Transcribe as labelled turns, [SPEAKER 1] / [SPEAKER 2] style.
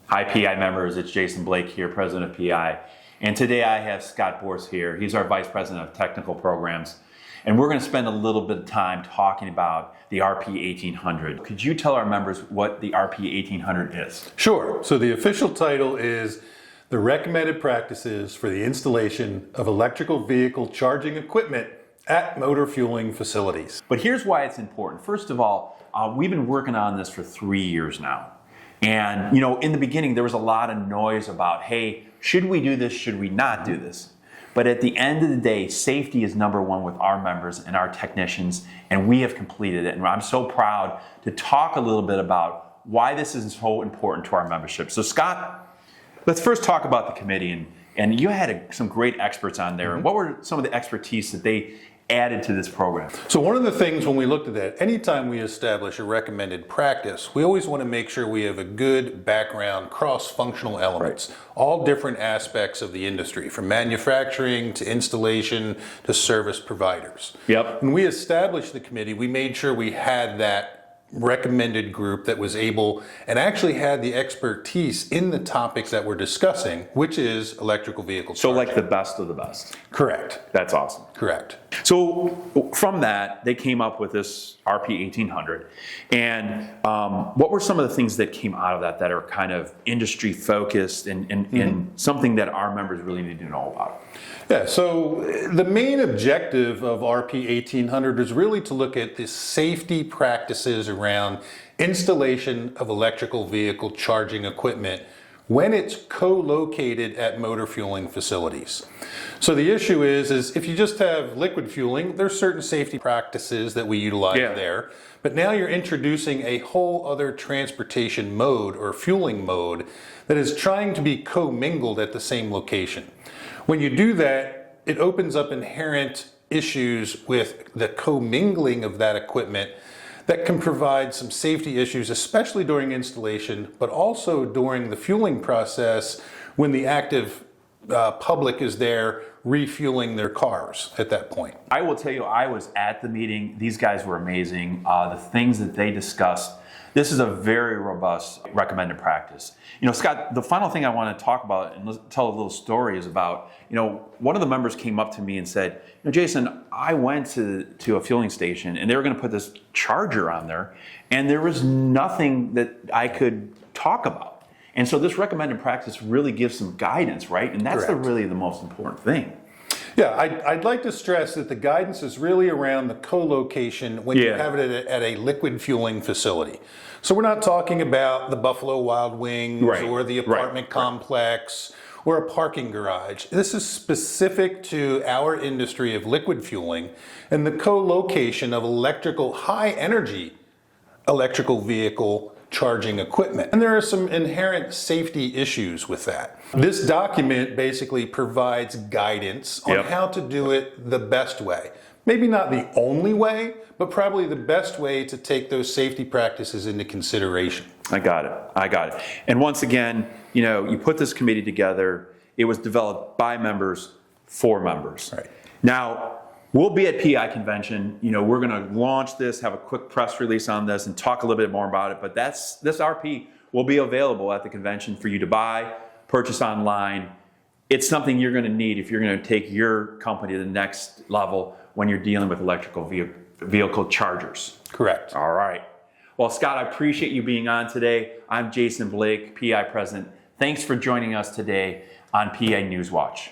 [SPEAKER 1] Hi PEI members, it's Jason Blake here, President of PEI. And today I have Scott Borse here. He's our Vice President of Technical Programs. And we're going to spend a little bit of time talking about the RP 1800. Could you tell our members what the RP 1800 is?
[SPEAKER 2] Sure. So the official title is the Recommended Practices for the Installation of Electrical Vehicle Charging Equipment at Motor Fueling Facilities.
[SPEAKER 1] But here's why it's important. First of all, we've been working on this for 3 years now. And, in the beginning, there was a lot of noise about, hey, should we do this? Should we not do this? But at the end of the day, safety is number one with our members and our technicians, and we have completed it. And I'm so proud to talk a little bit about why this is so important to our membership. So Scott, let's first talk about the committee. And you had some great experts on there. And what were some of the expertise that they added to this program?
[SPEAKER 2] So one of the things when we looked at that, anytime we establish a recommended practice, we always want to make sure we have a good background, cross-functional elements, all different aspects of the industry, from manufacturing to installation to service providers.
[SPEAKER 1] Yep.
[SPEAKER 2] When we established the committee, we made sure we had that recommended group that was able and actually had the expertise in the topics that we're discussing, which is electrical vehicle charging.
[SPEAKER 1] So like the best of the best.
[SPEAKER 2] Correct.
[SPEAKER 1] That's awesome.
[SPEAKER 2] Correct.
[SPEAKER 1] So from that, they came up with this RP 1800. And what were some of the things that came out of that are kind of industry focused and something that our members really need to know about?
[SPEAKER 2] Yeah, so the main objective of RP 1800 is really to look at the safety practices around installation of electrical vehicle charging equipment when it's co-located at motor fueling facilities. So the issue is if you just have liquid fueling, there's certain safety practices that we utilize there, but now you're introducing a whole other transportation mode or fueling mode that is trying to be co-mingled at the same location. When you do that, it opens up inherent issues with the co-mingling of that equipment that can provide some safety issues, especially during installation, but also during the fueling process when the active public is there refueling their cars at that point.
[SPEAKER 1] I will tell you, I was at the meeting. These guys were amazing. The things that they discussed, this is a very robust recommended practice. Scott, the final thing I want to talk about and tell a little story is about, one of the members came up to me and said, Jason, I went to a fueling station and they were going to put this charger on there and there was nothing that I could talk about. And so this recommended practice really gives some guidance, right? And that's really the most important thing.
[SPEAKER 2] Yeah, I'd like to stress that the guidance is really around the co-location when you have it at a liquid fueling facility. So we're not talking about the Buffalo Wild Wings or the apartment complex or a parking garage. This is specific to our industry of liquid fueling and the co-location of high energy electrical vehicle charging equipment. And there are some inherent safety issues with that. This document basically provides guidance on how to do it the best way. Maybe not the only way, but probably the best way to take those safety practices into consideration.
[SPEAKER 1] I got it. And once again, you put this committee together. It was developed by members for members.
[SPEAKER 2] Right.
[SPEAKER 1] Now, we'll be at PEI convention. We're going to launch this, have a quick press release on this, and talk a little bit more about it. But this RP will be available at the convention for you to buy, purchase online. It's something you're going to need if you're going to take your company to the next level when you're dealing with electrical vehicle chargers.
[SPEAKER 2] Correct.
[SPEAKER 1] All right. Well, Scott, I appreciate you being on today. I'm Jason Blake, PEI President. Thanks for joining us today on PEI Newswatch.